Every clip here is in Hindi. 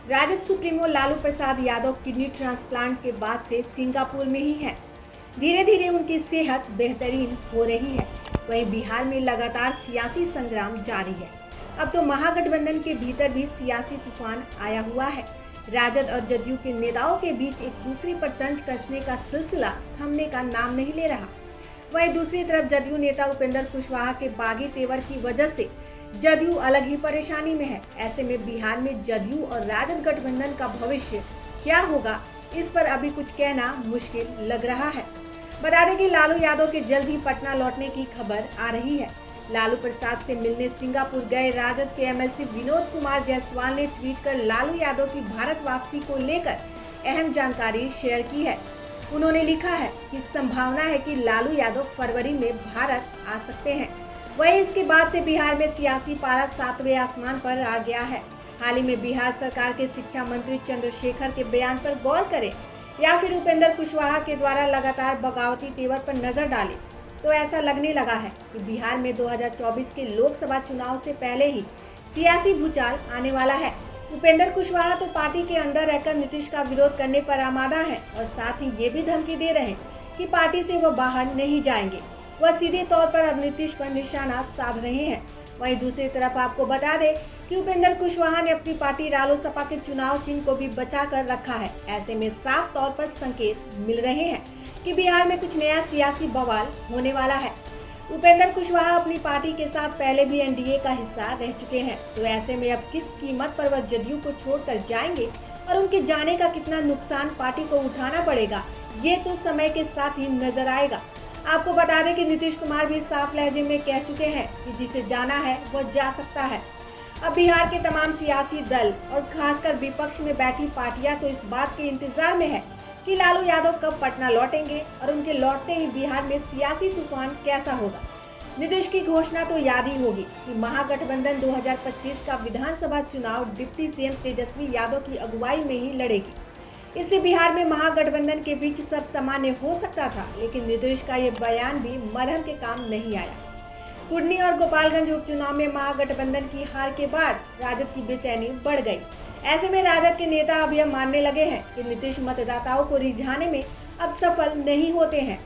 Rajad supremo Lalu Prasad Yadav kidney transplant के बाद से सिंगापुर में ही हैं। धीरे धीरे उनकी सेहत बेहतरीन हो रही है। वहीं बिहार में लगातार सियासी संग्राम जारी है। अब तो महागठबंधन के भीतर भी सियासी तूफान आया हुआ है। राजद और जदयू के नेताओं के बीच एक दूसरे पर तंज कसने का सिलसिला थमने का नाम नहीं ले रहा। वहीं दूसरी तरफ जदयू नेता उपेंद्र कुशवाहा के बागी तेवर की वजह से जदयू अलग ही परेशानी में है। ऐसे में बिहार में जदयू और राजद गठबंधन का भविष्य क्या होगा, इस पर अभी कुछ कहना मुश्किल लग रहा है। बता दें कि लालू यादव के जल्द ही पटना लौटने की खबर आ रही है। लालू प्रसाद से मिलने सिंगापुर गए राजद के एमएलसी विनोद कुमार जायसवाल ने ट्वीट कर लालू यादव की भारत वापसी को लेकर अहम जानकारी शेयर की है। उन्होंने लिखा है कि संभावना है कि लालू यादव फरवरी में भारत आ सकते हैं। वहीं इसके बाद से बिहार में सियासी पारा 7वें आसमान पर आ गया है। हाल ही में बिहार सरकार के शिक्षा मंत्री चंद्रशेखर के बयान पर गौर करें या फिर उपेंद्र कुशवाहा के द्वारा लगातार बगावती तेवर पर नजर डालें तो ऐसा लगने लगा है कि बिहार में 2024 के लोकसभा चुनाव से पहले ही सियासी भूचाल आने वाला है। उपेंद्र कुशवाहा तो पार्टी के अंदर रहकर नीतीश का विरोध करने पर आमादा है और साथ ही ये भी धमकी दे रहे हैं कि पार्टी से वो बाहर नहीं जाएंगे। वह सीधे तौर पर अब नीतीश पर निशाना साध रहे हैं। वहीं दूसरी तरफ आपको बता दें कि उपेंद्र कुशवाहा ने अपनी पार्टी रालोसपा के चुनाव चिन्ह को भी बचा कर रखा है। ऐसे में साफ तौर पर संकेत मिल रहे हैं कि बिहार में कुछ नया सियासी बवाल होने वाला है। उपेंद्र कुशवाहा अपनी पार्टी के साथ पहले भी एनडीए का हिस्सा रह चुके हैं, तो ऐसे में अब किस कीमत पर वह जदयू को छोड़कर जाएंगे और उनके जाने का कितना नुकसान पार्टी को उठाना पड़ेगा, ये तो समय के साथ ही नजर आएगा। आपको बता दें कि नीतीश कुमार भी साफ लहजे में कह चुके हैं कि जिसे जाना है वह जा सकता है। अब बिहार के तमाम सियासी दल और खासकर विपक्ष में बैठी पार्टियां तो इस बात के इंतजार में है कि लालू यादव कब पटना लौटेंगे और उनके लौटते ही बिहार में सियासी तूफान कैसा होगा। नीतीश की घोषणा तो याद ही होगी कि महागठबंधन 2025 का विधानसभा चुनाव डिप्टी सीएम तेजस्वी यादव की अगुवाई में ही लड़ेगी। इससे बिहार में महागठबंधन के बीच सब सामान्य हो सकता था, लेकिन नीतीश का ये बयान भी मरहम के काम नहीं आया। कुर्नी और गोपालगंज उपचुनाव में महागठबंधन की हार के बाद राजद की बेचैनी बढ़ गई। ऐसे में राजद के नेता अब यह मानने लगे हैं कि नीतीश मतदाताओं को रिझाने में अब सफल नहीं होते हैं।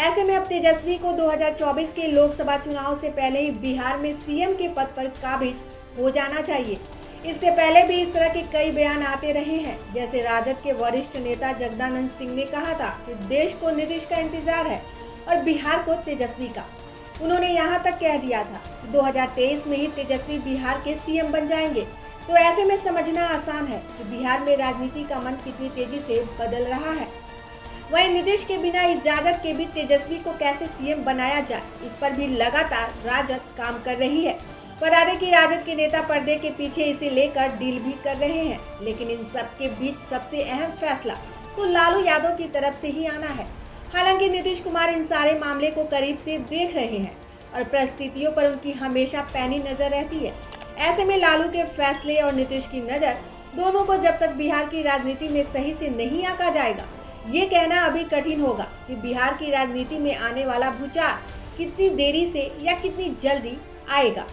ऐसे में अब तेजस्वी को 2024 के लोकसभा चुनाव से पहले ही बिहार में सीएम के पद पर काबिज हो जाना चाहिए। इससे पहले भी इस तरह के कई बयान आते रहे हैं। जैसे राजद के वरिष्ठ नेता जगदानंद सिंह ने कहा था कि देश को नीतीश का इंतजार है और बिहार को तेजस्वी का। उन्होंने यहाँ तक कह दिया था 2023 में ही तेजस्वी बिहार के सीएम बन जाएंगे। तो ऐसे में समझना आसान है कि बिहार में राजनीति का मन कितनी तेजी से बदल रहा है। वहीं नीतीश के बिना इजाजत के भी तेजस्वी को कैसे सीएम बनाया जाए, इस पर भी लगातार राजद काम कर रही है। बता दें कि राजद के नेता पर्दे के पीछे इसे लेकर डील भी कर रहे हैं, लेकिन इन सब के बीच सबसे अहम फैसला तो लालू यादव की तरफ से ही आना है। हालांकि नीतीश कुमार इन सारे मामले को करीब से देख रहे हैं और परिस्थितियों पर उनकी हमेशा पैनी नजर रहती है। ऐसे में लालू के फैसले और नीतीश की नज़र दोनों को जब तक बिहार की राजनीति में सही से नहीं आंका जाएगा, ये कहना अभी कठिन होगा कि बिहार की राजनीति में आने वाला भूचाल कितनी देरी से या कितनी जल्दी आएगा।